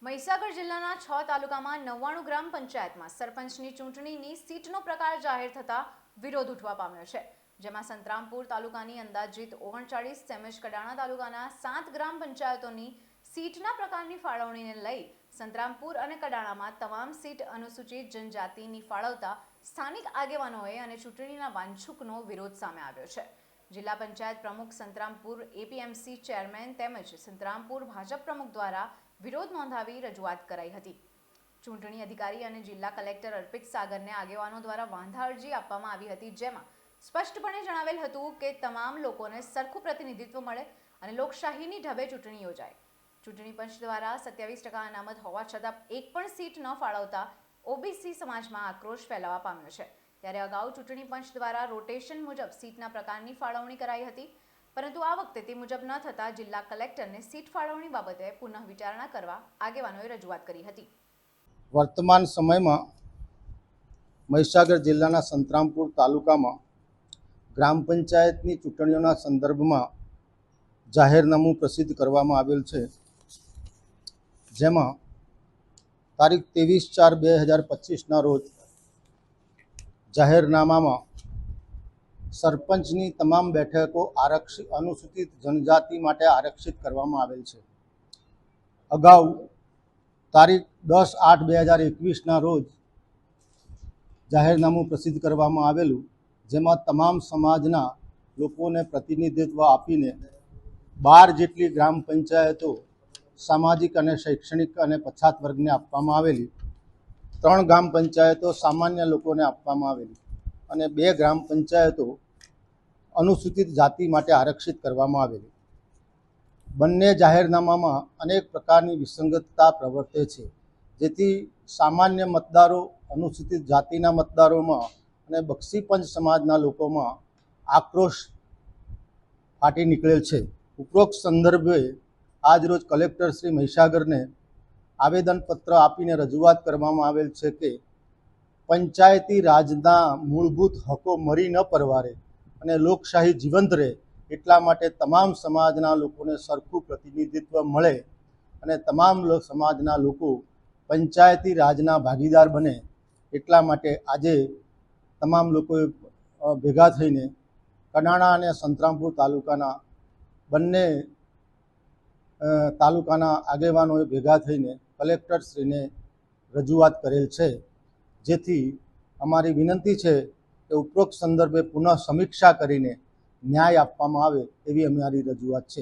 મહીસાગર જિલ્લાના 6 તાલુકામાં 99 ગ્રામ પંચાયતમાં સરપંચની ચૂંટણીની સીટનો પ્રકાર જાહેર થતા વિરોધ ઉઠવા પામ્યો છે, જેમાં સંતરામપુર તાલુકાની અંદાજિત 39 તેમજ કડાણા તાલુકાના 7 ગ્રામ પંચાયતોની સીટના પ્રકારની ફાળવણીને લઈ સંતરામપુર અને કડાણામાં તમામ સીટ અનુસૂચિત જનજાતિની ફાળવતા સ્થાનિક આગેવાનોએ અને ચૂંટણીના વાંછુકનો વિરોધ સામે આવ્યો છે। જિલ્લા પંચાયત પ્રમુખ સંતરામપુર એપીએમસી ચેરમેન તેમજ સંતરામપુર ભાજપ પ્રમુખ દ્વારા વિરોધ નોંધાવી રજૂઆત કરાઈ હતી। ચૂંટણી અધિકારી અને જિલ્લા કલેક્ટર અર્પિત સાગરને આગેવાનો દ્વારા વાંધા અરજી આપવામાં આવી હતી, જેમાં સ્પષ્ટપણે જણાવેલ હતું કે તમામ લોકોને સરખું પ્રતિનિધિત્વ મળે અને લોકશાહીની ઢબે ચૂંટણી યોજાય। ચૂંટણી પંચ દ્વારા 27% અનામત હોવા છતાં એક પણ સીટ ન ફાળવતા ઓબીસી સમાજમાં આક્રોશ ફેલાવા પામ્યો છે। ત્યારે અગાઉ ચૂંટણી પંચ દ્વારા રોટેશન મુજબ સીટના પ્રકારની ફાળવણી કરાઈ હતી, પરંતુ આ વખતે તે મુજબ ન થતા જિલ્લા કલેક્ટરને સીટ ફાળવણી બાબતે પુનઃ વિચારણા કરવા આગેવાનોએ રજૂઆત કરી હતી। વર્તમાન સમયમાં મહીસાગર જિલ્લાના સંતરામપુર તાલુકામાં ગ્રામ પંચાયતની ચૂંટણીઓના સંદર્ભમાં જાહેરનામું પ્રસિદ્ધ કરવામાં આવેલ છે, જેમાં તારીખ 23/4/2025ના રોજ જાહેરનામામાં સરપંચની તમામ બેઠકો અનુસૂચિત જનજાતિ માટે આરક્ષિત કરવામાં આવેલ છે। અગાઉ તારીખ 10/8/2021ના રોજ જાહેરનામું પ્રસિદ્ધ કરવામાં આવેલું, જેમાં તમામ સમાજના લોકોને પ્રતિનિધિત્વ આપીને 12 જેટલી ગ્રામ પંચાયતો સામાજિક અને શૈક્ષણિક અને પછાત વર્ગને આપવામાં આવેલી, 3 ગ્રામ પંચાયતો સામાન્ય લોકોને આપવામાં આવેલી અને 2 ગ્રામ પંચાયતો અનુસૂચિત જાતિ માટે આરક્ષિત કરવામાં આવેલી। બંને જાહેરનામામાં અનેક પ્રકારની વિસંગતતા પ્રવર્તે છે, જેથી સામાન્ય મતદારો, અનુસૂચિત જાતિના મતદારોમાં અને બક્ષીપંચ સમાજના લોકોમાં આક્રોશ ફાટી નીકળેલ છે। ઉપરોક્ત સંદર્ભે આજરોજ કલેક્ટર શ્રી મહીસાગરને આવેદનપત્ર આપીને રજૂઆત કરવામાં આવેલ છે કે પંચાયતી રાજના મૂળભૂત હકો મરી ન પરવારે અને લોકશાહી જીવંત રહે એટલા માટે તમામ સમાજના લોકોને સરખું પ્રતિનિધિત્વ મળે અને તમામ સમાજના લોકો પંચાયતી રાજના ભાગીદાર બને એટલા માટે આજે તમામ લોકોએ ભેગા થઈને કડાણા અને સંતરામપુર તાલુકાના બંને તાલુકાના આગેવાનોએ ભેગા થઈને કલેક્ટરશ્રીને રજૂઆત કરેલ છે, જેથી અમારી વિનંતી છે કે ઉપરોક્ત સંદર્ભે પુનઃ સમીક્ષા કરીને ન્યાય આપવામાં આવે એવી અમારી રજૂઆત છે।